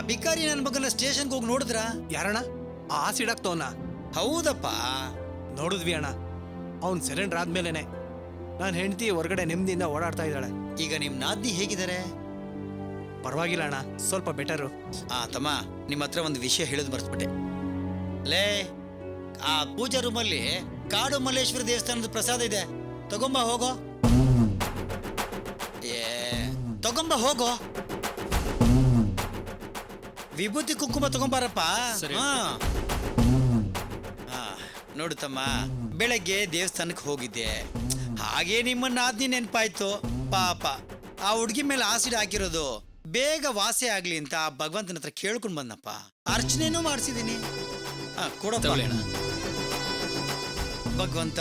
ಬಿಕಾರಿ ನನ್ನ ಮಗನ ಸ್ಟೇಷನ್ಗೆ ಹೋಗಿ ನೋಡಿದ್ರ? ಯಾರಣ್ಣ? ಆಸಿಡ್ ಆಗ್ತವನ? ಹೌದಪ್ಪ, ನೋಡಿದ್ವಿ ಅಣ್ಣ. ಅವ್ನು ಸರೆಂಡರ್ ಆದ್ಮೇಲೆನೆ ನಾನು ಹೆಂಡತಿ ಹೊರಗಡೆ ನೆಮ್ಮದಿಯಿಂದ ಓಡಾಡ್ತಾ ಇದ್ದಾಳೆ. ಈಗ ನಿಮ್ ನಾದ್ನಿ ಹೇಗಿದ್ದಾರೆ? ಪರವಾಗಿಲ್ಲ ಅಣ್ಣ, ಸ್ವಲ್ಪ ಬೆಟರು. ತಮ್ಮ, ನಿಮ್ಮ ಹತ್ರ ಒಂದು ವಿಷಯ ಹೇಳೋದು ಮರ್ತ್ಬಿಟ್ಟೆ. ಲೇ, ಆ ಪೂಜಾ ರೂಮಲ್ಲಿ ಕಾಡು ಮಲ್ಲೇಶ್ವರ ದೇವಸ್ಥಾನದ ಪ್ರಸಾದ ಇದೆ, ತಗೊಂಬ ಹೋಗೋ. ತಗೊಂಬ ಹೋಗೋ. ವಿಭೂತಿ ಕುಂಕುಮ ತಗೊಂಬಾರಪ್ಪ. ನೋಡು ತಮ್ಮ, ಬೆಳಗ್ಗೆ ದೇವಸ್ಥಾನಕ್ಕೆ ಹೋಗಿದ್ದೆ, ಹಾಗೇ ನಿಮ್ಮನ್ನ ಆದ್ನಿ ನೆನಪಾಯ್ತು. ಪಾಪ ಆ ಹುಡುಗಿ ಮೇಲೆ ಆಸಿಡ್ ಹಾಕಿರೋದು ಬೇಗ ವಾಸಿ ಆಗ್ಲಿ ಅಂತ ಆ ಭಗವಂತನ ಹತ್ರ ಕೇಳ್ಕೊಂಡ್ ಬಂದಪ್ಪ. ಅರ್ಚನೆನೂ ಮಾಡಿಸಿದೀನಿ. ಕೊಡಪ್ಪ ಭಗವಂತ,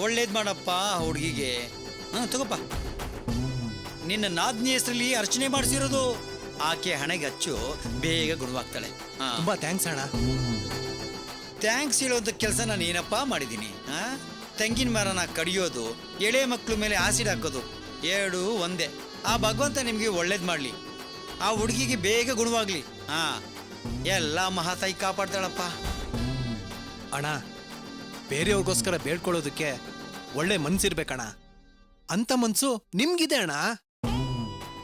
ಒಳ್ಳೇದ್ ಮಾಡಪ್ಪ ಆ ಹುಡುಗಿಗೆ. ತಗೋಪ್ಪ, ನಿನ್ನ ನಾದ್ನಿ ಹೆಸರಲ್ಲಿ ಅರ್ಚನೆ ಮಾಡಿಸಿರೋದು. ಆಕೆ ಹಣೆಗೆ ಹಚ್ಚು, ಬೇಗ ಗುಣವಾಗ್ತಾಳೆ. ತುಂಬಾ ಥ್ಯಾಂಕ್ಸ್ ಅಣ್ಣ. ಥ್ಯಾಂಕ್ಸ್ ಹೇಳುವಂತ ಕೆಲಸ ನಾನು ಏನಪ್ಪಾ ಮಾಡಿದ್ದೀನಿ? ತೆಂಗಿನ ಮರನ ಕಡಿಯೋದು, ಎಳೆ ಮಕ್ಕಳ ಮೇಲೆ ಆಸಿಡ್ ಹಾಕೋದು ಎರಡು ಒಂದೇ. ಆ ಭಗವಂತ ನಿಮ್ಗೆ ಒಳ್ಳೇದ್ ಮಾಡ್ಲಿ, ಆ ಹುಡುಗಿಗೆ ಬೇಗ ಗುಣವಾಗ್ಲಿ. ಎಲ್ಲ ಮಹಾತಾಯಿ ಕಾಪಾಡ್ತಾಳಪ್ಪ. ಅಣ್ಣ, ಬೇರೆಯವ್ರಿಗೋಸ್ಕರ ಬೇಡ್ಕೊಳ್ಳೋದಕ್ಕೆ ಒಳ್ಳೆ ಮನ್ಸಿರ್ಬೇಕಣ್ಣ. ಅಂತ ಮನ್ಸು ನಿಮ್ಗಿದೆ ಅಣ್ಣ.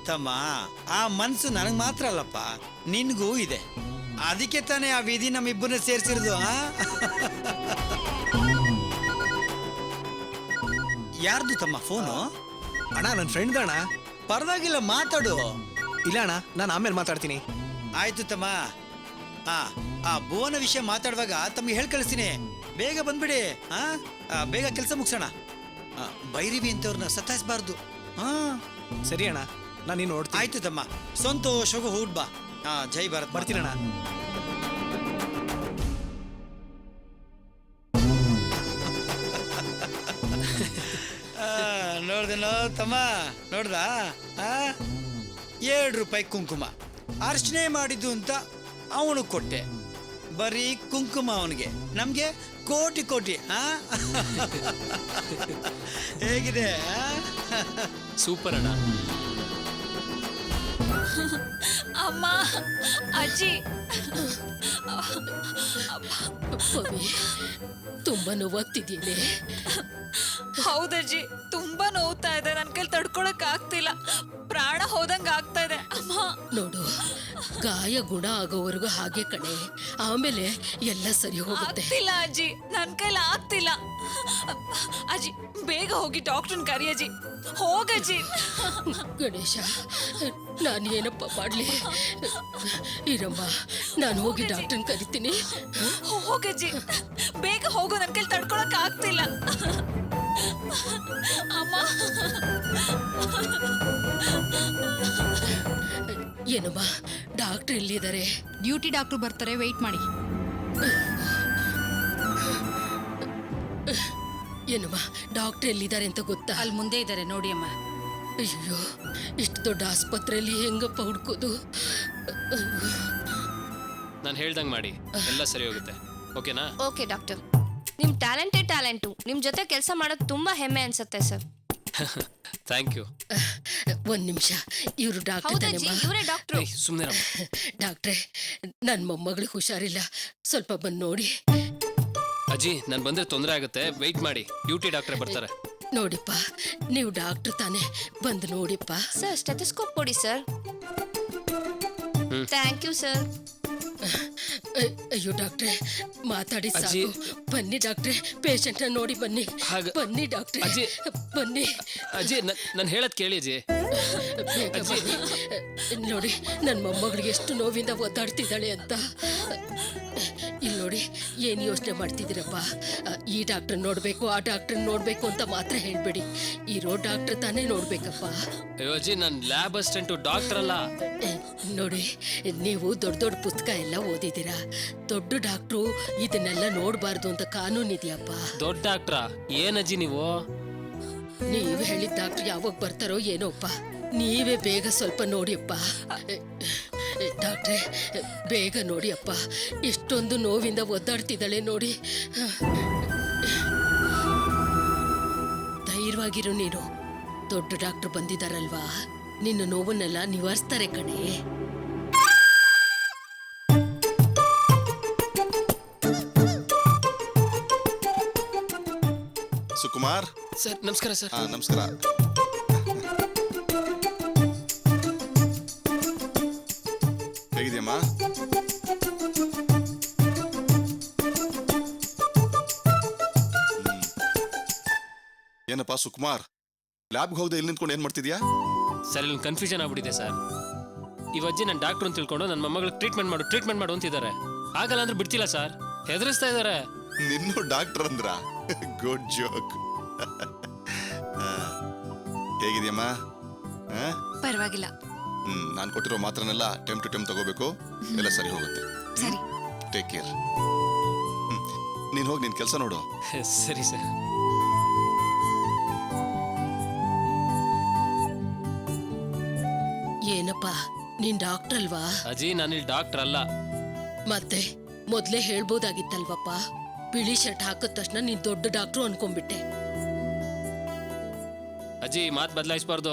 ತಮ್ಮ, ಆ ಮನ್ಸು ನನಗ್ ಮಾತ್ರ ಅಲ್ಲಪ್ಪ, ನಿನ್ಗೂ ಇದೆ. ಅದಕ್ಕೆ ತಾನೇ ಆ ವಿಧಿ ನಮ್ಮಿಬ್ಬರನ್ನ ಸೇರಿಸಿರೋದು. ಯಾರ್ದು ತಮ್ಮ ಫೋನು? ಅಣ್ಣ, ನನ್ನ ಫ್ರೆಂಡ್ ಅಣ್ಣ. ಪರವಾಗಿಲ್ಲ, ಮಾತಾಡು. ಇಲ್ಲ ಅಣ್ಣ, ನಾನು ಆಮೇಲೆ ಮಾತಾಡ್ತೀನಿ. ಆಯ್ತು ತಮ್ಮ. ಆ ಭುವನ ವಿಷಯ ಮಾತಾಡುವಾಗ ತಮ್ಗೆ ಹೇಳಿ ಕಳಿಸ್ತೀನಿ, ಬೇಗ ಬಂದ್ಬಿಡಿ. ಬೇಗ ಕೆಲಸ ಮುಗಿಸೋಣ. ಬೈರಿವಿ ಅಂತವ್ರನ್ನ ಸತಾಯಿಸಬಾರ್ದು. ಸರಿ ಅಣ್ಣ, ನಾನು ನೀನು ನೋಡ್ತೀನಿ. ಆಯ್ತು ತಮ್ಮ, ಸಂತೋಷವಾಗಿ ಹೋಗ್ಬಿಟ್ ಬಾ. ಜೈ ಭಾರತ್. ಬರ್ತೀನಣ್ಣ. ನೋಡ್ದೇನೋ ತಮ್ಮ, ನೋಡ್ದ? 7 ರೂಪಾಯಿ ಕುಂಕುಮ ಅರ್ಚನೆ ಮಾಡಿದ್ದು ಅಂತ ಅವನು ಕೊಟ್ಟೆ. ಬರೀ ಕುಂಕುಮ ಅವನಿಗೆ, ನಮ್ಗೆ ಕೋಟಿ ಕೋಟಿ. ಹೇಗಿದೆ? ಸೂಪರ್ ಅಣ್ಣ. ಅಮ್ಮ, ಅಜ್ಜಿ, ತುಂಬಾ ನೋವಾಗ್ತಿದೆಯೇ? ಹೌದಜ್ಜಿ, ತುಂಬಾ ನೋವ್ತಾ ಇದೆ. ನನ್ನ ಕೈಲಿ ತಡ್ಕೊಳಕ್ ಆಗ್ತಿಲ್ಲ, ಪ್ರಾಣ ಹೋದಂಗ ಆಗ್ತಾ ಇದೆ. ಅಮ್ಮ ನೋಡು, ಗಾಯ ಗುಣ ಆಗೋವರೆಗೂ ಹಾಗೆ ಕಣೆ, ಆಮೇಲೆ ಎಲ್ಲ ಸರಿ ಹೋಗುತ್ತೆ. ಆಗ್ತಿಲ್ಲ ಅಜ್ಜಿ, ನನ್ನ ಕೈಲಿ ಆಗ್ತಿಲ್ಲ. ಅಜ್ಜಿ, ಬೇಗ ಹೋಗಿ ಡಾಕ್ಟರ್ನ ಕರಿ ಅಜ್ಜಿ. ಹೋಗಜ್ಜಿ. ಗಣೇಶ, ನಾನು ಏನಪ್ಪ ಮಾಡ್ಲಿ? ಇರಮ್ಮ, ನಾನು ಹೋಗಿ ಡಾಕ್ಟರ್ನ ಕರಿತೀನಿ. ಹೋಗಜ್ಜಿ, ಬೇಗ ಹೋಗು, ನನ್ನ ಕೈಲಿ ತಡ್ಕೊಳಕ್ ಆಗ್ತಿಲ್ಲ. ಅಮ್ಮ, ಏನಮ್ಮ, ಡಾಕ್ಟರ್ ಎಲ್ಲಿದ್ದಾರೆ? ಡ್ಯೂಟಿ ಡಾಕ್ಟರ್ ಬರ್ತಾರೆ, ವೆಯ್ಟ್ ಮಾಡಿ. ಏನಮ್ಮ, ಡಾಕ್ಟರ್ ಎಲ್ಲಿದ್ದಾರೆ ಅಂತ ಗೊತ್ತಾ? ಅಲ್ಲಿ ಮುಂದೆ ಇದ್ದಾರೆ ನೋಡಿ ಅಮ್ಮ. ಅಯ್ಯೋ, ಇಷ್ಟು ದೊಡ್ಡ ಆಸ್ಪತ್ರೆಯಲ್ಲಿ ಹೆಂಗಪ್ಪ ಹುಡ್ಕೋದು? ನಾನು ಹೇಳ್ದಂಗೆ ಮಾಡಿ, ಎಲ್ಲ ಸರಿ ಹೋಗುತ್ತೆ. ಓಕೆನಾ? ಓಕೆ ಡಾಕ್ಟರ್, ನಿಮ್ ಟ್ಯಾಲೆಂಟು. ನಿಮ್ ಜೊತೆ ಕೆಲಸ ಮಾಡೋದು ತುಂಬಾ ಹೆಮ್ಮೆ ಅನ್ಸುತ್ತೆ ಸರ್. Thank you. ಒಂದ್ ನಿಮಿಷ, ಇವರು ಡಾಕ್ಟರ್ ತಾನೇಮ್ಮ? ಇವರೇ ಡಾಕ್ಟ್ರು. ಸುಮ್ಮನೆ ಡಾಕ್ಟ್ರೆ, ನನ್ನ ಮೊಮ್ಮಗಳಿಗೆ ಹುಷಾರಿಲ್ಲ, ಸ್ವಲ್ಪ ಬಂದು ನೋಡಿ. ಅಜ್ಜಿ, ನಾನು ಬಂದ್ರೆ ತೊಂದರೆ ಆಗುತ್ತೆ, ವೆಯ್ಟ್ ಮಾಡಿ, ಡ್ಯೂಟಿ ಡಾಕ್ಟ್ರೇ ಬರ್ತಾರೆ. ನೋಡಿಪ್ಪ, ನೀವು ಡಾಕ್ಟರ್ ತಾನೇ, ಬಂದು ನೋಡಿಪ್ಪ. ಸರ್, ಸ್ಟೆಥೋಸ್ಕೋಪ್ ಕೊಡಿ ಸರ್. Thank you sir. ಅಯ್ಯೋ ಡಾಕ್ಟ್ರೆ, ಮಾತಾಡಿ ಸಾಕು. ಬನ್ನಿ ಡಾಕ್ಟ್ರೆ, ಪೇಷಂಟ್ನ ನೋಡಿ ಬನ್ನಿ. ಬನ್ನಿ ಡಾಕ್ಟ್ರೆ, ಬನ್ನಿ. ಅಜ್ಜಿ, ನಾನು ಹೇಳದ್ ಕೇಳಿ ಅಜ್ಜಿ. ನೋಡಿ, ನನ್ನ ಮೊಮ್ಮಗಳಿಗೆ ಎಷ್ಟು ನೋವಿಂದ ಒದ್ದಾಡ್ತಿದ್ದಾಳೆ ಅಂತ. ಇಲ್ಲಿ ನೋಡಿ, ಏನು ಯೋಚನೆ ಮಾಡ್ತಿದ್ದೀರಪ್ಪ? ಈ ಡಾಕ್ಟರ್ ನೋಡ್ಬೇಕು, ಆ ಡಾಕ್ಟರ್ ನೋಡ್ಬೇಕು ಅಂತ ಮಾತ್ರ ಹೇಳ್ಬೇಡಿ. ಇರೋ ಡಾಕ್ಟರ್ ತಾನೇ ನೋಡ್ಬೇಕಪ್ಪ. ಅಯ್ಯೋ ಅಜ್ಜಿ, ನಾನು ಲ್ಯಾಬ್ ಅಸಿಸ್ಟೆಂಟ್, ಡಾಕ್ಟರ್ ಅಲ್ಲ. ನೋಡಿ, ನೀವು ದೊಡ್ಡ ದೊಡ್ಡ ಪುಸ್ತಕ ಎಲ್ಲ ಓದಿದ್ದೀರಾ. ದೊಡ್ಡ ಡಾಕ್ಟ್ರು ಇದನ್ನೆಲ್ಲ ನೋಡ್ಬಾರ್ದು ಅಂತ ಕಾನೂನು ಇದೆಯಪ್ಪ. ದೊಡ್ಡ ಡಾಕ್ಟ್ರಾ? ಏನಜ್ಜಿ ನೀವು? ನೀವು ಹೇಳಿದ ಡಾಕ್ಟರ್ ಯಾವಾಗ ಬರ್ತಾರೋ ಏನೋಪ್ಪ. ನೀವೇ ಬೇಗ ಸ್ವಲ್ಪ ನೋಡಿಯಪ್ಪ. ಡಾಕ್ಟ್ರೆ, ಬೇಗ ನೋಡಿ ಅಪ್ಪ, ಎಷ್ಟೊಂದು ನೋವಿಂದ ಒದ್ದಾಡ್ತಿದ್ದಾಳೆ ನೋಡಿ. ಧೈರ್ಯವಾಗಿರು ನೀನು. ದೊಡ್ಡ ಡಾಕ್ಟರ್ ಬಂದಿದ್ದಾರಲ್ವಾ, ನಿನ್ನ ನೋವನ್ನೆಲ್ಲ ನಿವಾರಿಸ್ತಾರೆ ಕಣೆ. ಸುಕುಮಾರ್. ಸರ್ ನಮಸ್ಕಾರ ಸರ್. ನಮಸ್ಕಾರ. ಹೇಗಿದೆಯಮ್ಮ? ಏನಪ್ಪ ಸುಕುಮಾರ್, ಲ್ಯಾಬ್ಗೆ ಹೋಗದೆ ಇಲ್ಲಿ ನಿಂತ್ಕೊಂಡು ಏನ್ ಮಾಡ್ತಿದ್ಯಾ? ಸರ್ ಇಲ್ಲಿ ಕನ್ಫ್ಯೂಷನ್ ಆಗ್ಬಿಟ್ಟಿದೆ ಸರ್. ಈ ಅಜ್ಜಿ ನನ್ನ ಡಾಕ್ಟ್ರು ಅಂತ ತಿಳ್ಕೊಂಡು ನನ್ನ ಮೊಮ್ಮಗಳಿಗೆ ಟ್ರೀಟ್ಮೆಂಟ್ ಮಾಡು ಅಂತಿದ್ದಾರೆ. ಆಗಲ್ಲ ಅಂದ್ರೆ ಬಿಡ್ತಿಲ್ಲ ಸರ್, ಹೆದರಿಸ್ತಾ ಇದ್ದಾರೆ. ನಿನ್ನೂ ಡಾಕ್ಟರ್ ಅಂದ್ರ? Good joke. ಹೇಗಿದೆಯಮ್ಮ? ಪರವಾಗಿಲ್ಲ. ನಾನು ಕೊಟ್ಟಿರೋ ಮಾತ್ರನೆಲ್ಲ ಟೈಮ್ ಟು ಟೈಮ್ ತಗೋಬೇಕು, ಎಲ್ಲ ಸರಿ ಹೋಗುತ್ತೆ. ಸರಿ. Take care. ನೀನು ಹೋಗಿ ನಿನ್ ಕೆಲಸ ನೋಡು. ಸರಿ ಸರ್. ಏನಪ್ಪ ನೀನ್ ಡಾಕ್ಟರ್ ಅಲ್ವಾ? ಅಜ್ಜಿ ನಾನಿಲ್ಲಿ ಡಾಕ್ಟರ್ ಅಲ್ಲ. ಮತ್ತೆ ಮೊದ್ಲೇ ಹೇಳ್ಬೋದಾಗಿತ್ತಲ್ವಪ್ಪ. ಬಿಳಿ ಶರ್ಟ್ ಹಾಕಿದ ತಕ್ಷಣ ನೀನ್ ದೊಡ್ಡ ಡಾಕ್ಟ್ರು ಅನ್ಕೊಂಡ್ಬಿಟ್ಟೆ. ಅಜ್ಜಿ ಮಾತು ಬದಲಾಯಿಸಬಾರ್ದು.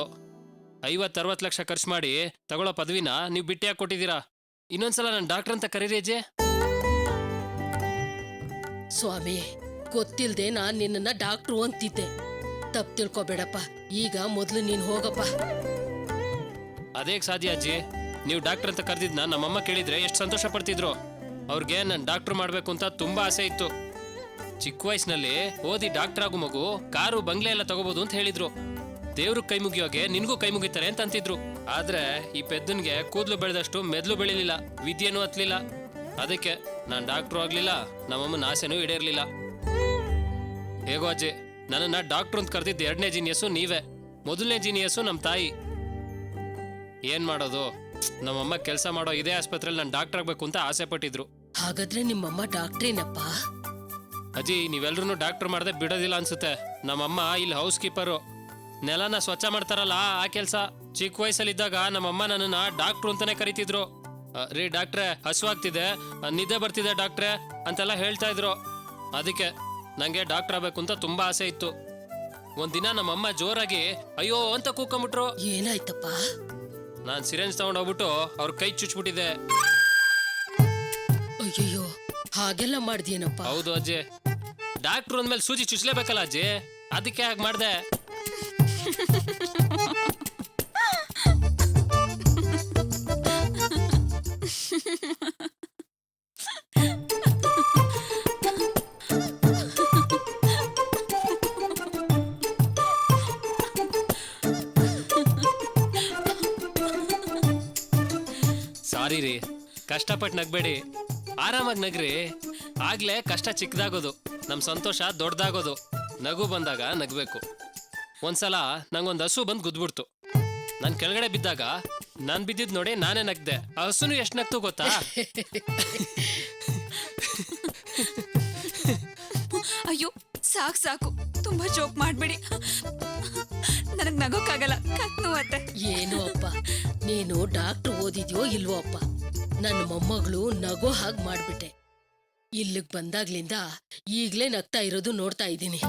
50-60 ಲಕ್ಷ ಖರ್ಚು ಮಾಡಿ ತಗೊಳ್ಳೋ ಪದವಿನ ನೀವು ಬಿಟ್ಟು ಯಾಕೆ ಕೊಟ್ಟಿದ್ದೀರಾ? ಇನ್ನೊಂದ್ಸಲ ನಾನು ಡಾಕ್ಟರ್ ಅಂತ ಕರೀರಿ ಅಜ್ಜಿ. ಸ್ವಾಮಿ, ಗೊತ್ತಿಲ್ದೆ ನಾನ್ ನಿನ್ನ ಡಾಕ್ಟ್ರು ಅಂತಿದ್ದೆ. ತಪ್ಪು ತಿಳ್ಕೊಬೇಡಪ್ಪ. ಈಗ ಮೊದ್ಲು ನೀನ್ ಹೋಗಪ್ಪ. ಅದೇಗ್ ಸಾಧ್ಯ ಅಜ್ಜಿ? ನೀವು ಡಾಕ್ಟರ್ ಅಂತ ಕರೆದಿದ್ನ ನಮ್ಮಮ್ಮ ಕೇಳಿದ್ರೆ ಎಷ್ಟು ಸಂತೋಷ ಪಡ್ತಿದ್ರು. ಅವ್ರಿಗೆ ನಾನು ಡಾಕ್ಟರ್ ಮಾಡ್ಬೇಕು ಅಂತ ತುಂಬಾ ಆಸೆ ಇತ್ತು. ಚಿಕ್ಕ ವಯಸ್ಸಿನಲ್ಲಿ ಓದಿ ಡಾಕ್ಟರ್ ಆಗೋ ಮಗು ಕಾರು ಬಂಗ್ಲೆ ಎಲ್ಲ ತಗೋಬಹುದು ಅಂತ ಹೇಳಿದ್ರು. ದೇವ್ರಿಗೆ ಕೈ ಮುಗಿಯೋಗೆ ನಿನ್ಗೂ ಕೈ ಮುಗಿತಾರೆ ಅಂತ ಅಂತಿದ್ರು. ಆದ್ರೆ ಈ ಪೆದ್ದನ್ಗೆ ಕೂದಲು ಬೆಳೆದಷ್ಟು ಮೆದ್ಲು ಬೆಳಿಲಿಲ್ಲ, ವಿದ್ಯೆನೂ ಹತ್ಲಿಲ್ಲ. ಅದಕ್ಕೆ ನಾನು ಡಾಕ್ಟ್ರು ಆಗ್ಲಿಲ್ಲ, ನಮ್ಮಮ್ಮನ ಆಸೆನೂ ಈಡೇರ್ಲಿಲ್ಲ. ಹೇಗೋ ಅಜ್ಜಿ, ನನ್ನನ್ನ ಡಾಕ್ಟ್ರು ಅಂತ ಕರೆದಿದ್ದು 2ನೇ ಜೀನಿಯಸ್ಸು ನೀವೇ, 1ನೇ ಜೀನಿಯಸ್ಸು ನಮ್ಮ ತಾಯಿ. ಏನ್ ಮಾಡೋದು, ನಮ್ಮಮ್ಮ ಕೆಲಸ ಮಾಡೋ ಇದೇ ಆಸ್ಪತ್ರೆಯಲ್ಲಿ ನಾನು ಡಾಕ್ಟರ್ ಆಗ್ಬೇಕು ಅಂತ ಆಸೆ ಪಟ್ಟಿದ್ರು. ಹಾಗಾದ್ರೆ ನಿಮ್ಮಮ್ಮ ಡಾಕ್ಟ್ರೇನಪ್ಪ? ಅಜ್ಜಿ ನೀವೆಲ್ರೂ ಡಾಕ್ಟರ್ ಮಾಡದೆ ಬಿಡೋದಿಲ್ಲ ಅನ್ಸುತ್ತೆ. ನಮ್ಮಮ್ಮ ಇಲ್ಲಿ ಹೌಸ್ ಕೀಪರು, ನೆಲನ ಸ್ವಚ್ಛ ಮಾಡ್ತಾರಲ್ಲ ಆ ಕೆಲಸ. ಚಿಕ್ಕ ವಯಸ್ಸಲ್ಲಿದ್ದಾಗ ನಮ್ಮಮ್ಮ ನನ್ನನ್ನ ಡಾಕ್ಟ್ರು ಅಂತಾನೆ ಕರಿತಿದ್ರು. ರೀ ಡಾಕ್ಟ್ರೆ ಹಸುವಾಗ್ತಿದೆ, ನಿದ್ದೆ ಬರ್ತಿದೆ ಡಾಕ್ಟ್ರೆ ಅಂತೆಲ್ಲ ಹೇಳ್ತಾ ಇದ್ರು. ಅದಕ್ಕೆ ನಂಗೆ ಡಾಕ್ಟರ್ ಆಗ್ಬೇಕು ಅಂತ ತುಂಬಾ ಆಸೆ ಇತ್ತು. ಒಂದಿನ ನಮ್ಮಮ್ಮ ಜೋರಾಗಿ ಅಯ್ಯೋ ಅಂತ ಕೂಕೊಂಬಿಟ್ರು. ಏನಾಯ್ತಪ್ಪ? ನಾನ್ ಸಿರೆಂಜ್ ತಗೊಂಡ್ ಹೋಗ್ಬಿಟ್ಟು ಅವ್ರ ಕೈ ಚುಚ್ಬಿಟ್ಟಿದೆ. ಅಯ್ಯಯ್ಯೋ, ಹಾಗೆಲ್ಲ ಮಾಡ್ದೇನಪ್ಪ? ಹೌದು ಅಜ್ಜಿ, ಡಾಕ್ಟ್ರು ಅಂದ್ಮೇಲೆ ಸೂಜಿ ಚುಚ್ಲೇಬೇಕಲ್ಲ ಅಜ್ಜಿ, ಅದಕ್ಕೆ ಹಾಗೆ ಮಾಡ್ದೆ. ಸಾರಿ ರೀ, ಕಷ್ಟಪಟ್ಟು ನಗ್ಬೇಡಿ, ಆರಾಮಾಗಿ ನಗ್ರಿ. ಆಗ್ಲೇ ಕಷ್ಟ ಚಿಕ್ಕದಾಗೋದು, ನಮ್ ಸಂತೋಷ ದೊಡ್ಡದಾಗೋದು. ನಗು ಬಂದಾಗ ನಗ್ಬೇಕು. ಒಂದ್ಸಲ ನಂಗೊಂದು ಹಸು ಬಂದು ಗುದ್ಬಿಡ್ತು. ನಾನು ಕೆಳಗಡೆ ಬಿದ್ದಾಗ ನಾನು ಬಿದ್ದಿದ್ ನೋಡಿ ನಾನೇ ನಗ್ದೆ. ಆ ಹಸುನು ಎಷ್ಟು ನಗ್ತು ಗೊತ್ತಾ? ಅಯ್ಯೋ ಸಾಕು ಸಾಕು, ತುಂಬಾ ಜೋಕ್ ಮಾಡ್ಬೇಡಿ, ನನಗ್ ನಗೋಕ್ಕಾಗಲ್ಲ, ಕತ್ ನೋವತ್ತೆ. ಏನೋ ಅಪ್ಪ, ನೀನು ಡಾಕ್ಟರ್ ಓದಿದ್ಯೋ ಇಲ್ವೋ ಅಪ್ಪ, ನನ್ನ ಮೊಮ್ಮಗಳು ನಗೋ ಹಾಗೆ ಮಾಡ್ಬಿಟ್ಟೆ. ಇಲ್ಲಿಗೆ ಬಂದಾಗ್ಲಿಂದ ಈಗ್ಲೇ ನಗ್ತಾ ಇರೋದು ನೋಡ್ತಾ ಇದ್ದೀನಿ.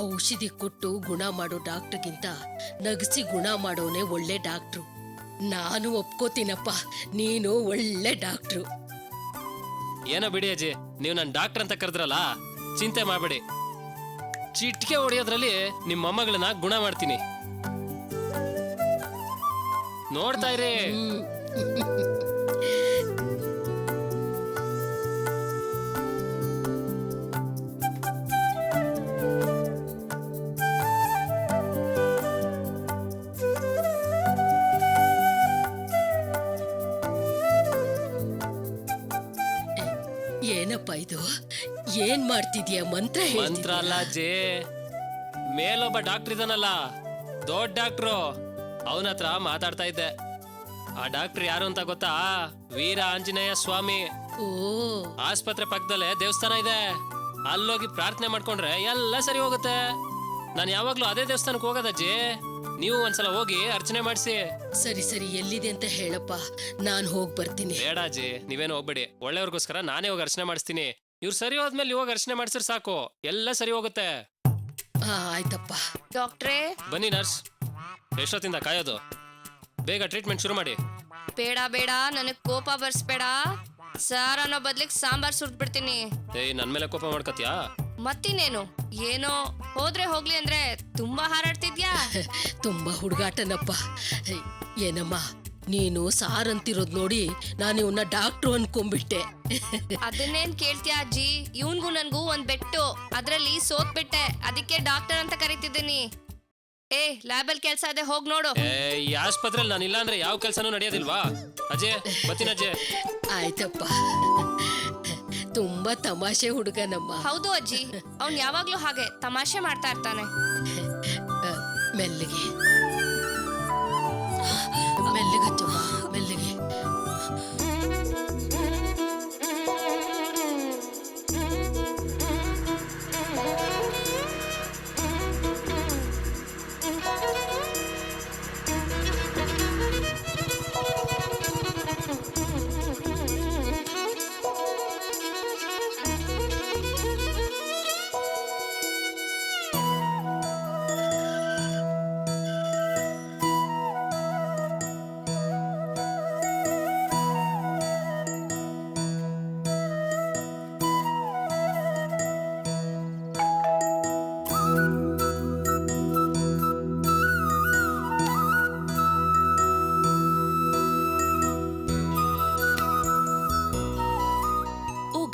ಔಷಧಿ ಕೊಟ್ಟು ಗುಣ ಮಾಡೋ ಡಾಕ್ಟರ್ಗಿಂತ ನಗಸಿ ಗುಣ ಮಾಡೋನೆ ಒಳ್ಳೆ ಡಾಕ್ಟ್ರು. ನಾನು ಒಪ್ಕೋತೀನಪ್ಪ, ನೀನು ಒಳ್ಳೆ ಡಾಕ್ಟ್ರು. ಏನೋ ಬಿಡಿ ಅಜ್ಜಿ, ನೀವು ನನ್ನ ಡಾಕ್ಟರ್ ಅಂತ ಕರೆದ್ರಲ್ಲ, ಚಿಂತೆ ಮಾಡಬೇಡಿ. ಚಿಟಿಕೆ ಹೊಡೆಯೋದ್ರಲ್ಲಿ ನಿಮ್ಮ ಮೊಮ್ಮಗಳನ್ನ ಗುಣ ಮಾಡ್ತೀನಿ, ನೋಡ್ತಾ ಇರಿ. ಏನಪ್ಪ ಇದು? ಏನ್ ಮಾಡ್ತಿದ್ಯಾ? ಮಂತ್ರ ಮಂತ್ರ ಅಲ್ಲ ಅಜ್ಜಿ, ಮೇಲೊಬ್ಬ ಡಾಕ್ಟರ್ ಇದಾನಲ್ಲ, ದೊಡ್ಡ ಡಾಕ್ಟ್ರು, ಅವನ ಹತ್ರ ಮಾತಾಡ್ತಾ ಇದ್ದೆ. ಆ ಡಾಕ್ಟರ್ ಯಾರು ಅಂತ ಗೊತ್ತಾ? ವೀರ ಆಂಜನೇಯ ಸ್ವಾಮಿ. ಓ, ಆಸ್ಪತ್ರೆ ಪಕ್ಕದಲ್ಲೇ ದೇವಸ್ಥಾನ ಇದೆ, ಅಲ್ಲೋಗಿ ಪ್ರಾರ್ಥನೆ ಮಾಡ್ಕೊಂಡ್ರೆ ಎಲ್ಲ ಸರಿ ಹೋಗುತ್ತೆ. ನಾನು ಯಾವಾಗ್ಲೂ ಅದೇ ದೇವಸ್ಥಾನಕ್ಕೆ ಹೋಗೋದಜ್ಜಿ, ನೀವು ಒಂದ್ಸಲ ಹೋಗಿ ಅರ್ಚನೆ ಮಾಡಿಸಿ. ಸರಿ ಸರಿ, ಎಲ್ಲಿದೆ ಅಂತ ಹೇಳಪ್ಪ, ನಾನ್ ಹೋಗ್ ಬರ್ತೀನಿ. ಬೇಡ ಅಜ್ಜಿ, ನೀವೇನು ಹೋಗ್ಬೇಡಿ, ಒಳ್ಳೆಯವ್ರಿಗೋಸ್ಕರ ನಾನೇ ಹೋಗಿ ಅರ್ಚನೆ ಮಾಡಿಸ್ತೀನಿ. ಇವ್ರು ಸರಿ ಹೋದ್ಮೇಲೆ ನೀವು ಹೋಗಿ ಅರ್ಚನೆ ಮಾಡಿಸಿದ್ರೆ ಸಾಕು, ಎಲ್ಲ ಸರಿ ಹೋಗುತ್ತೆ. ಹಾ ಆಯ್ತಪ್ಪ. ಡಾಕ್ಟ್ರೇ, ಬನ್ನಿ ನರ್ಸ್, ಎಷ್ಟೊತ್ತಿಂದ ಕಾಯೋದು? ಬೇಗ ಟ್ರೀಟ್ಮೆಂಟ್ ಶುರು ಮಾಡಿ. ಬೇಡ ಬೇಡ, ನನಗ್ ಕೋಪ ಬರ್ಸ್ಬೇಡ. ಸಾರ್ ಅನ್ನೋ ಬದ್ಲಿಗೆ ಸಾಂಬಾರ್ ಸುಟ್ಬಿಡ್ತೀನಿ. ಏಯ್, ನನ್ ಮೇಲೆ ಕೋಪ ಮಾಡ್ಕತ್ಯಾ? ಮತ್ತಿನ್ನೇನು ಏನೋ ಹೋದ್ರೆ ಹೋಗ್ಲಿ ಅಂದ್ರೆ ತುಂಬಾ ಹಾರಾಡ್ತಿದ್ಯಾ. ತುಂಬಾ ಹುಡುಗಾಟನಪ್ಪ. ಏನಮ್ಮ ನೀನು ಸಾರಂತಿರೋದ್ ನೋಡಿ ನಾನು ಇವನ್ನ ಡಾಕ್ಟ್ರು ಅನ್ಕೊಂಡ್ಬಿಟ್ಟೆ. ಅದನ್ನೇನ್ ಕೇಳ್ತೀಯ ಅಜ್ಜಿ, ಇವನ್ಗೂ ನನ್ಗೂ ಒಂದ್ ಬೆಟ್ಟು, ಅದ್ರಲ್ಲಿ ಸೋತ್ ಬಿಟ್ಟೆ, ಅದಕ್ಕೆ ಡಾಕ್ಟರ್ ಅಂತ ಕರಿತಿದ್ದೀನಿ. ಲ್ಯಾಬಲ್ ಕೆಲ್ಸ ಇದೆ, ಹೋಗ್ ನೋಡು. ಈ ಆಸ್ಪತ್ರೆಯಲ್ಲಿ ನಾನು ಇಲ್ಲ ಅಂದ್ರೆ ಯಾವ ಕೆಲಸನೂ ನಡೆಯೋದಿಲ್ವಾ? ಅಜಯ್ ಬತ್ತೀನಿ ಅಜಯ್. ಆಯ್ತಪ್ಪ, ತುಂಬಾ ತಮಾಷೆ ಹುಡುಗನಮ್ಮ. ಹೌದು ಅಜ್ಜಿ, ಅವ್ನ್ ಯಾವಾಗ್ಲೂ ಹಾಗೆ ತಮಾಷೆ ಮಾಡ್ತಾ ಇರ್ತಾನೆ. ಮೆಲ್ಲಿಗೆ ಮೆಲ್ಲಿಗೆ ಹಚ್ಚಮ್ಮ, ಮೆಲ್ಲಿಗೆ.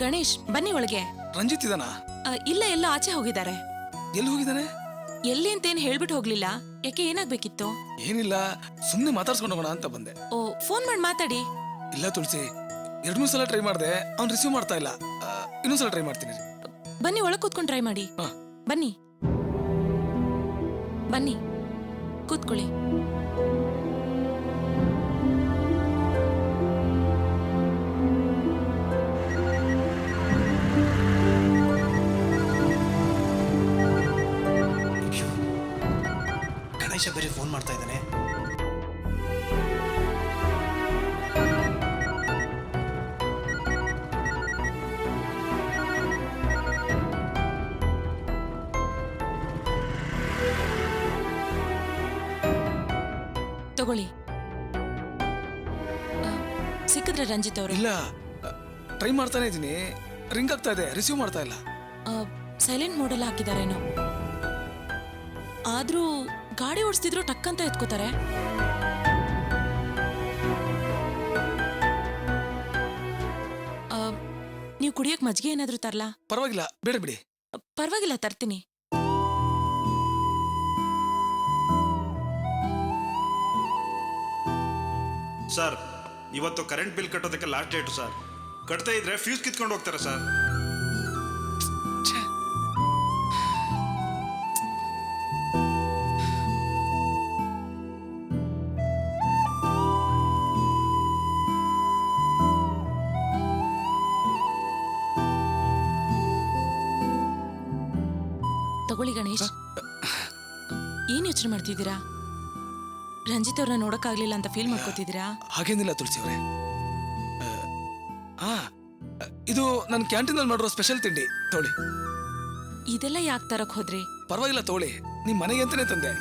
ಗಣೇಶ್ ಬನ್ನಿ ಒಳಗೆ. ರಂಜಿತ್ ಇದಾನ? ಇಲ್ಲ, ಎಲ್ಲ ಆಚೆ ಹೋಗಿದ್ದಾರೆ. ಎಲ್ಲಿ ಹೋಗಿದ್ದಾನೆ? ಎಲ್ಲಿ ಅಂತೇನ್ ಹೇಳ್ಬಿಟ್ಟು ಹೋಗ್ಲಿಲ್ಲ. ಯಾಕೆ, ಏನಾಗ್ಬೇಕಿತ್ತು? ಏನಿಲ್ಲ, ಸುಮ್ನೆ ಮಾತಾಡ್ಸ್ಕೊಂಡು ಹೋಗೋಣ ಅಂತ ಬಂದೆ. ಓ, ಫೋನ್ ಮಾಡಿ ಮಾತಾಡಿ. ಇಲ್ಲ ತುಳಸಿ, 2-3 ಸಲ ಟ್ರೈ ಮಾಡಿದೆ, ಅವ್ನು ರಿಸೀವ್ ಮಾಡ್ತಾ ಇಲ್ಲ. ಇನ್ನೊಂದ್ಸಲ ಟ್ರೈ ಮಾಡ್ತೀನಿ. ಬನ್ನಿ ಒಳಗ್ ಕೂತ್ಕೊಂಡು ಟ್ರೈ ಮಾಡಿ. ಬನ್ನಿ ಬನ್ನಿ ಕೂತ್ಕೊಳ್ಳಿ. ಗಣೇಶ ಬೇರೆ ಫೋನ್ ಮಾಡ್ತಾ ಇದ್ದಾನೆ. ತಗೊಳ್ಳಿ. ಸಿಕ್ಕಿದ್ರೆ ರಂಜಿತ್ ಅವರು? ಇಲ್ಲ, ಟ್ರೈ ಮಾಡ್ತಾನೆ ಇದೀನಿ, ರಿಂಗ್ ಆಗ್ತಾ ಇದೆ, ರಿಸೀವ್ ಮಾಡ್ತಾ ಇಲ್ಲ. ಸೈಲೆಂಟ್ ಮೋಡಲ್ಲಿ ಹಾಕಿದಾರೇನೋ. ಆದ್ರೂ ಗಾಡಿ ಓಡಿಸ್ತಿದ್ರು ಟಕ್ ಅಂತ ಎತ್ಕೋತಾರೆ. ನೀವು ಕುಡಿಯಕ್ ಮಜ್ಜಿಗೆ ಏನಾದ್ರೂ ತರ್ಲಾ? ಪರವಾಗಿಲ್ಲ, ಬೇಡ ಬಿಡಿ. ಪರವಾಗಿಲ್ಲ, ತರ್ತೀನಿ. ಸರ್, ಇವತ್ತು ಕರೆಂಟ್ ಬಿಲ್ ಕಟ್ಟೋದಕ್ಕೆ ಲಾಸ್ಟ್ ಡೇಟು ಸರ್. ಕಟ್ತಾ ಇದ್ರೆ ಫ್ಯೂಸ್ ಕಿತ್ಕೊಂಡು ಹೋಗ್ತಾರೆ ಸರ್. ತಗೊಳ್ಳಿ ಗಣೇಶ್. ಏನ್ ಯೋಚನೆ ಮಾಡ್ತಿದ್ದೀರಾ? ರಂಜಿತ್ ಅವ್ರನ್ನ ನೋಡಕ್ಕಾಗ್ಲಿಲ್ಲ ಅಂತ ಫೀಲ್ ಮಾಡ್ಕೋತಿದ್ದೀರಾ? ಹಾಗೇನಿಲ್ಲ ತುಳಸಿ ಅವರೇ. ಇದು ನನ್ನ ಕ್ಯಾಂಟೀನಲ್ಲಿ ಮಾಡಿರೋ ಸ್ಪೆಷಲ್ ತಿಂಡಿ, ತಗೊಳ್ಳಿ. ಇದೆಲ್ಲ ಯಾಕೆ ತರಕ್ ಹೋದ್ರಿ? ಪರವಾಗಿಲ್ಲ ತಗೊಳ್ಳಿ, ನಿಮ್ ಮನೆಗೆ ಅಂತಾನೆ ತಂದೆ.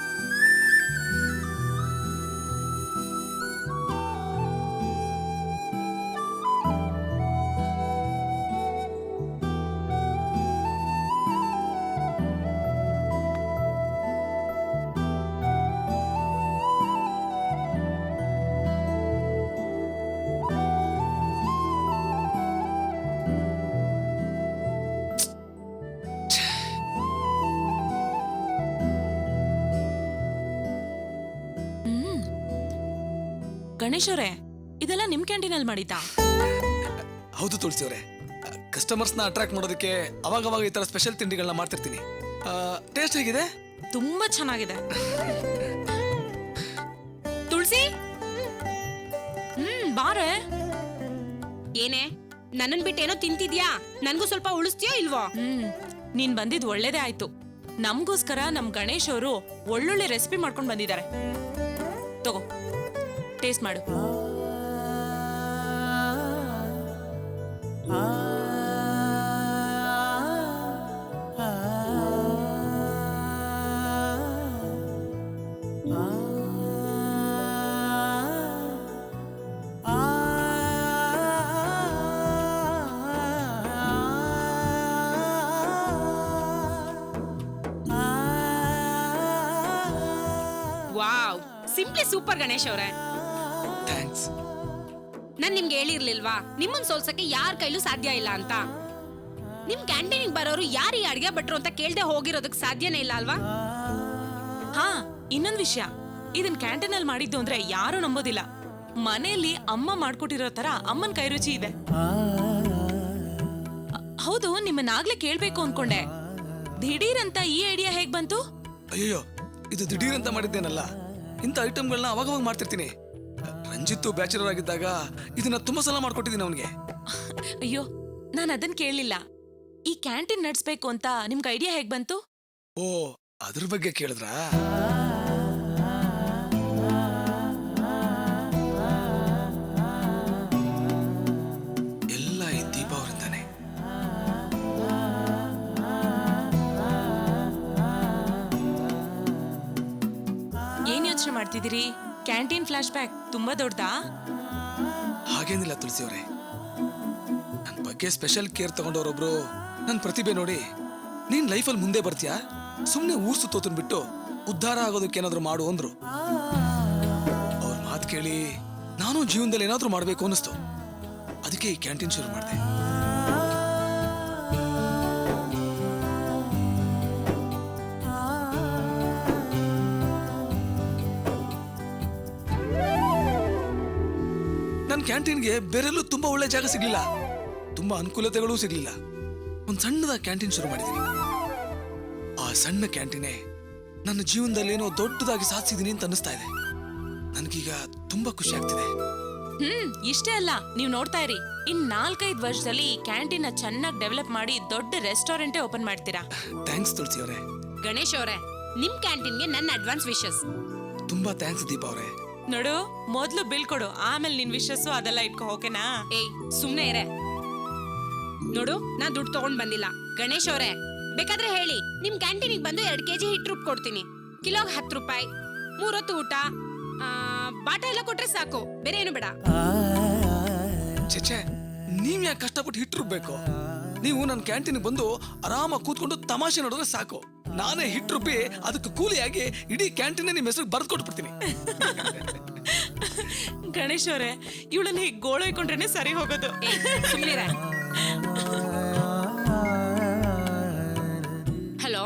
ಗಣೇಶ್ ಅವರೇ, ಇದೆಲ್ಲ ನಿಮ್ ಕ್ಯಾಂಟೀನಲ್ಲಿ ಮಾಡಿದ್ದಾ? ಹೌದು ತುಳಸಿ ಅವರೇ, ಕಸ್ಟಮರ್ಸ್ನ ಅಟ್ರಾಕ್ಟ್ ಮಾಡೋದಕ್ಕೆ ಅವಾಗವಾಗ ಈ ತರ ಸ್ಪೆಷಲ್ ತಿಂಡಿಗಳನ್ನ ಮಾಡ್ತಿರ್ತೀನಿ. ಟೇಸ್ಟ್ ಹೇಗಿದೆ? ತುಂಬಾ ಚೆನ್ನಾಗಿದೆ. ತುಳಸಿ, ಬಾರೆ. ಏನೇ, ನನ್ನನ್ ಬಿಟ್ಟು ಏನೋ ತಿಂತಿದ್ಯಾ? ನನ್ಗೂ ಸ್ವಲ್ಪ ಉಳಿಸ್ತೀಯೋ ಇಲ್ವೋ? ನೀನ್ ಬಂದಿದ್ ಒಳ್ಳೇದೇ ಆಯ್ತು. ನಮ್ಗೋಸ್ಕರ ನಮ್ ಗಣೇಶ್ ಅವರು ಒಳ್ಳೊಳ್ಳೆ ರೆಸಿಪಿ ಮಾಡ್ಕೊಂಡ್ ಬಂದಿದ್ದಾರೆ. ತಗೋ, ಟೇಸ್ಟ್ ಮಾಡು. ವಾವ್, ಸಿಂಪ್ಲಿ ಸೂಪರ್ ಗಣೇಶ್ ಅವರೇ. ಥ್ಯಾಂಕ್ಸ್. ನಾನ್ ನಿಮ್ಗೆ ಹೇಳಿರ್ಲಿಲ್ವಾ ನಿಮ್ಮನ್ ಸೋಲ್ಸಕ್ಕೆ ಯಾರ ಕೈಲೂ ಸಾಧ್ಯ ಇಲ್ಲ ಅಂತ. ನಿಮ್ ಕ್ಯಾಂಟೀನಿಗೆ ಬರೋರು ಯಾರು ಈ ಅಡ್ಗೆ ಭಟ್ರು ಅಂತ ಕೇಳ್ದೆ ಹೋಗಿರೋದಕ್ ಸಾಧ್ಯನೇ ಇಲ್ಲ ಅಲ್ವಾ? ಹಾ, ಇನ್ನೊಂದ್ ವಿಷಯ, ಇದನ್ ಕ್ಯಾಂಟೀನ್ ಅಲ್ಲಿ ಮಾಡಿದ್ದು ಅಂದ್ರೆ ಯಾರು ನಂಬೋದಿಲ್ಲ. ಮನೆಯಲ್ಲಿ ಅಮ್ಮ ಮಾಡ್ಕೊಟ್ಟಿರೋ ತರ ಅಮ್ಮನ್ ಕೈ ರುಚಿ ಇದೆ. ಹೌದು, ನಿಮ್ಮನ್ನಾಗ್ಲೇ ಕೇಳ್ಬೇಕು ಅನ್ಕೊಂಡೆ, ದಿಢೀರ್ ಅಂತ ಈ ಐಡಿಯಾ ಹೇಗ್ ಬಂತು? ಅಯ್ಯೋ, ಇದು ದಿಢೀರ್ ಅಂತ ಮಾಡಿದ್ದೇನಲ್ಲ. ಇಂಥ ಐಟಮ್ಗಳನ್ನ ಅವಾಗವಾಗ ಮಾಡ್ತಿರ್ತೀನಿ. ರಂಜಿತ್ತು ಬ್ಯಾಚುಲರ್ ಆಗಿದ್ದಾಗ ಇದನ್ನ ತುಂಬಾ ಸಲ ಮಾಡ್ಕೊಟ್ಟಿದ್ದೀನಿ ಅವನಿಗೆ. ಅಯ್ಯೋ, ನಾನು ಅದನ್ ಕೇಳಲಿಲ್ಲ. ಈ ಕ್ಯಾಂಟೀನ್ ನಡ್ಸ್ಬೇಕು ಅಂತ ನಿಮ್ಗೆ ಐಡಿಯಾ ಹೇಗ್ ಬಂತು? ಓ, ಅದ್ರ ಬಗ್ಗೆ ಕೇಳಿದ್ರಾ? ಎಲ್ಲ ಈ ದೀಪ ಅವರಿಂದಾನೆ. ಏನ್ ಯೋಚನೆ ಮಾಡ್ತಿದ್ದೀರಿ? ಕ್ಯಾಂಟೀನ್ ಫ್ಲಾಶ್ ಬ್ಯಾಕ್ ತುಂಬಾ ದೊಡ್ಡದಾ? ಹಾಗೇನಿಲ್ಲ ತುಳಸಿ ಅವರೇ, ನನ್ನ ಬಗ್ಗೆ ಸ್ಪೆಷಲ್ ಕೇರ್ ತಗೊಂಡವ್ರೊಬ್ರು ನನ್ನ ಪ್ರತಿಭೆ ನೋಡಿ, ನೀನ್ ಲೈಫಲ್ಲಿ ಮುಂದೆ ಬರ್ತೀಯಾ, ಸುಮ್ಮನೆ ಊರ್ ಸುತ್ತೋತನ್ ಬಿಟ್ಟು ಉದ್ಧಾರ ಆಗೋದಕ್ಕೆ ಏನಾದ್ರು ಮಾಡು ಅಂದ್ರು. ಅವ್ರ ಮಾತು ಕೇಳಿ ನಾನು ಜೀವನದಲ್ಲಿ ಏನಾದ್ರೂ ಮಾಡ್ಬೇಕು ಅನ್ನಿಸ್ತು. ಅದಕ್ಕೆ ಈ ಕ್ಯಾಂಟೀನ್ ಶುರು ಮಾಡಿದೆ. ನನ್ನ ಕ್ಯಾಂಟೀನ್ಗೆ ಬೇರೆಲ್ಲೂ ತುಂಬಾ ಒಳ್ಳೆ ಜಾಗ ಸಿಗ್ಲಿಲ್ಲ, ತುಂಬಾ ಅನುಕೂಲತೆಗಳೂ ಸಿಗ್ಲಿಲ್ಲ. ಒಂದ್ ಸಣ್ಣದ ಕ್ಯಾಂಟೀನ್ ಶುರು ಮಾಡಿದ್ದೀನಿ. ಆ ಸಣ್ಣ ಕ್ಯಾಂಟೀನೇ ನನ್ನ ಜೀವನದಲ್ಲಿ ಏನೋ ದೊಡ್ಡದಾಗಿ ಸಾಧಿಸಿದೀನಿ ಅಂತ ಅನಿಸ್ತಾ ಇದೆ. ನನಗೀಗ ತುಂಬಾ ಖುಷಿ ಆಗ್ತಿದೆ. ಇಷ್ಟೇ ಅಲ್ಲ, ನೀವ್ ನೋಡ್ತಾ ಇರಿ, ಇನ್ 4-5 ವರ್ಷದಲ್ಲಿ ಈ ಕ್ಯಾಂಟೀನ್ ಚೆನ್ನಾಗಿ ಡೆವಲಪ್ ಮಾಡಿ ದೊಡ್ಡ ರೆಸ್ಟೋರೆಂಟೇ ಓಪನ್ ಮಾಡ್ತೀರಾ. ಥ್ಯಾಂಕ್ಸ್ ತುಳಸಿ ಅವರೇ. ಗಣೇಶ್ ಅವರೇ, ನಿಮ್ ಕ್ಯಾಂಟೀನ್ಗೆ ನನ್ನ ಅಡ್ವಾನ್ಸ್ ವಿಶಸ್. ತುಂಬಾ ಥ್ಯಾಂಕ್ಸ್ ದೀಪಾ ಅವರೇ. ನೋಡು, ಮೊದ್ಲು ಬಿಲ್ ಕೊಡು, ಆಮೇಲೆ ನಿನ್ ವಿಶಸ್ಸು ಅದೆಲ್ಲ ಇಟ್ಕೋ, ಓಕೆನಾ? ಏಯ್, ಸುಮ್ನೆ ಇರೆ. ನೋಡು, ನಾನ್ ದುಡ್ಡು ತಗೊಂಡ್ ಬಂದಿಲ್ಲ. ಗಣೇಶ್ ಅವರೇ, ಬೇಕಾದ್ರೆ ಹೇಳಿ, ನಿಮ್ ಕ್ಯಾಂಟೀನಿಗೆ ಬಂದು 2 kg ಹಿಟ್ ರುಬ್ಬ್ ಕೊಡ್ತೀನಿ. ಕಿಲೋಗ್ 10 ರೂಪಾಯಿ, 3 ಹೊತ್ತು ಊಟ, ಬಾಟ ಎಲ್ಲ ಕೊಟ್ರೆ ಸಾಕು, ಬೇರೆ ಏನು ಬೇಡ. ಚೇಚೆ, ನೀವ್ ಯಾಕೆ ಕಷ್ಟಪಟ್ಟು ಹಿಟ್ಟು ರುಬ್ಬೇಕು? ನೀವು ನನ್ನ ಕ್ಯಾಂಟೀನ್ ಬಂದು ಆರಾಮಾಗಿ ಕೂತ್ಕೊಂಡು ತಮಾಷೆ ನೋಡಿದ್ರೆ ಸಾಕು. ನಾನೇ ಹಿಟ್ಟು ರುಬ್ಬಿ ಅದಕ್ಕೆ ಕೂಲಿಯಾಗಿ ಇಡೀ ಕ್ಯಾಂಟೀನ್ ನಿಮ್ ಹೆಸರು ಬರ್ದು ಕೊಟ್ಬಿಡ್ತೀನಿ. ಗಣೇಶ್ ಅವರೇ, ಇವಳನ್ನ ಹೀಗೆ ಗೋಳೈಕೊಂಡ್ರೇನೆ ಸರಿ ಹೋಗೋದು. ಸುಮ್ನಿರೆ. ಹಲೋ,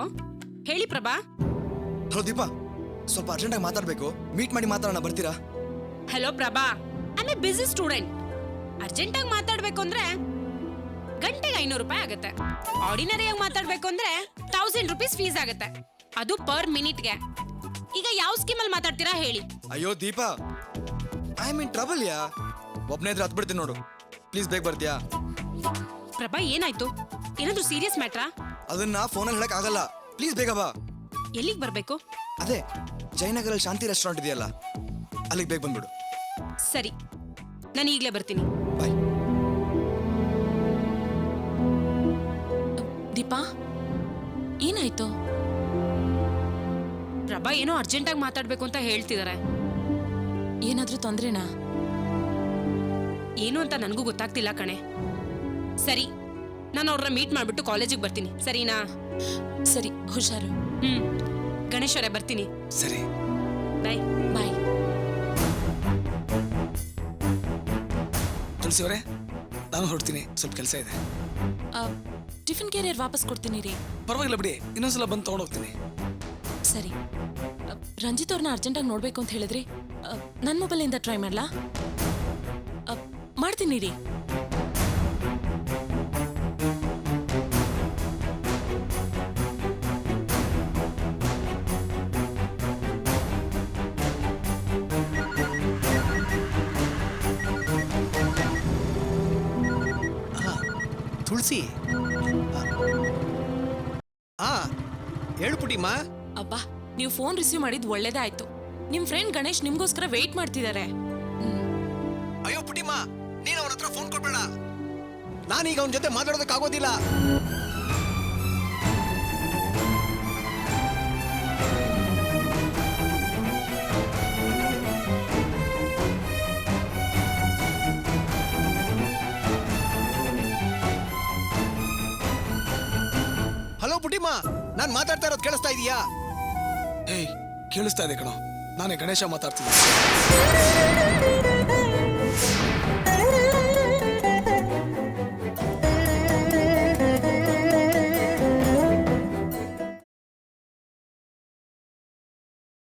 ಹೇಳಿ ಪ್ರಭಾ. ಹಲೋ ದೀಪಾ, ಸ್ವಲ್ಪ ಅರ್ಜೆಂಟಾಗಿ ಮಾತಾಡ್ಬೇಕು, ಮೀಟ್ ಮಾಡಿ ಮಾತಾಡೋಣ, ಬರ್ತೀರಾ? Hello Prabha, I am a busy student. ಅರ್ಜೆಂಟಾಗಿ ಮಾತಾಡ್ಬೇಕು ಅಂದ್ರೆ ಗಂಟೆಗೆ 500 ರೂಪಾಯಿ ಆಗುತ್ತೆ. ಆರ್ಡಿನರಿಯಾಗಿ ಮಾತಾಡ್ಬೇಕು ಅಂದ್ರೆ 1000 ರೂಪೀಸ್ ಫೀಸ್ ಆಗುತ್ತೆ, ಅದು ಪರ್ ಮಿನಿಟ್ಗೆ. ಈಗ ಯಾವ ಸ್ಕೀಮಲ್ಲಿ ಮಾತಾಡ್ತೀರಾ ಹೇಳಿ? ಅಯ್ಯೋ Deepa, I am in trouble ಯಾ. ಒಬ್ಬನೇ ಇದ್ರೆ ಹತ್ಬಿಡ್ತೀನಿ ನೋಡು, ಪ್ಲೀಸ್ ಬೇಗ ಬರ್ತೀಯಾ? ಪ್ರಭಾ, ಏನಾಯ್ತು? ಏನಾದ್ರೂ ಸೀರಿಯಸ್ ಮ್ಯಾಟ್ರಾ? ಅದನ್ನ ಫೋನಲ್ಲಿ ಹೇಳಕ್ ಆಗಲ್ಲ, ಪ್ಲೀಸ್ ಬೇಗ ಬಾ. ಎಲ್ಲಿಗೆ ಬರ್ಬೇಕು? ಅದೇ ಜಯನಗರಲ್ಲಿ ಶಾಂತಿ ರೆಸ್ಟೋರೆಂಟ್ ಇದೆಯಲ್ಲ, ಅಲ್ಲಿಗೆ ಬೇಗ ಬಂದ್ಬಿಡು. ಸರಿ, ನಾನು ಈಗಲೇ ಬರ್ತೀನಿ. ಬಾಯ್. ದೀಪಾ, ಏನಾಯ್ತು? ಪ್ರಭಾ ಏನೋ ಅರ್ಜೆಂಟಾಗಿ ಮಾತಾಡ್ಬೇಕು ಅಂತ ಹೇಳ್ತಿದಾರೆ. ಏನಾದ್ರೂ ತೊಂದ್ರೆನಾ? ಏನು ಅಂತ ನನಗೂ ಗೊತ್ತಾಗ್ತಿಲ್ಲ ಕಣೆ. ಸರಿ, ನಾನು ಅವ್ರನ್ನ ಮೀಟ್ ಮಾಡ್ಬಿಟ್ಟು ಕಾಲೇಜಿಗೆ ಬರ್ತೀನಿ, ಸರಿನಾ? ಸರಿ, ಹುಷಾರು. ಗಣೇಶ್ವರೇ, ಬರ್ತೀನಿ. ಸರಿ, ಬಾಯ್. ಬಾಯ್. ತುಳಸಿ ಅವರೇ, ನಾನು ಹೊರಡ್ತೀನಿ, ಸ್ವಲ್ಪ ಕೆಲಸ ಇದೆ. ಟಿಫಿನ್ ಕ್ಯಾರಿಯರ್ ವಾಪಸ್ ಕೊಡ್ತೀನಿ ರೀ. ಪರವಾಗಿಲ್ಲ ಬಿಡಿ, ಇನ್ನೊಂದ್ಸಲ ಬಂದು ತಗೊಂಡೋಗ್ತೀನಿ. ಸರಿ. ರಂಜಿತ್ ಅವ್ರನ್ನ ಅರ್ಜೆಂಟಾಗಿ ನೋಡ್ಬೇಕು ಅಂತ ಹೇಳಿದ್ರಿ, ನನ್ನ ಮೊಬೈಲಿಂದ ಟ್ರೈ ಮಾಡ್ಲಾ? ಮಾಡ್ತೀನಿ ರೀ. ತುಳಸಿ, ಹೇಳು ಪುಟಿಮ್ಮ. ಅಬ್ಬಾ, ನೀವು ಫೋನ್ ರಿಸೀವ್ ಮಾಡಿದ್ ಒಳ್ಳೇದೇ ಆಯ್ತು. ನಿಮ್ ಫ್ರೆಂಡ್ ಗಣೇಶ್ ನಿಮ್ಗೋಸ್ಕರ ವೇಟ್ ಮಾಡ್ತಿದ್ದಾರೆ. ಅಯ್ಯೋ ಪುಟಿಮ್ಮ, ನೀನ್ ಅವನ ಹತ್ರ ಫೋನ್ ಕೊಡ್ಬೇಡ, ನಾನೀಗ ಅವನ ಜೊತೆ ಮಾತಾಡೋದಕ್ಕಾಗೋದಿಲ್ಲ. ಹಲೋ ಪುಟಿಮ್ಮ, ನಾನ್ ಮಾತಾಡ್ತಾ ಇರೋದು ಕೇಳಿಸ್ತಾ ಇದೀಯಾ? ಏಯ್, ಕೇಳಿಸ್ತಾ ಇದೆ ಕಣೋ. ನಾನೇ ಗಣೇಶ ಮಾತಾಡ್ತೀನಿ.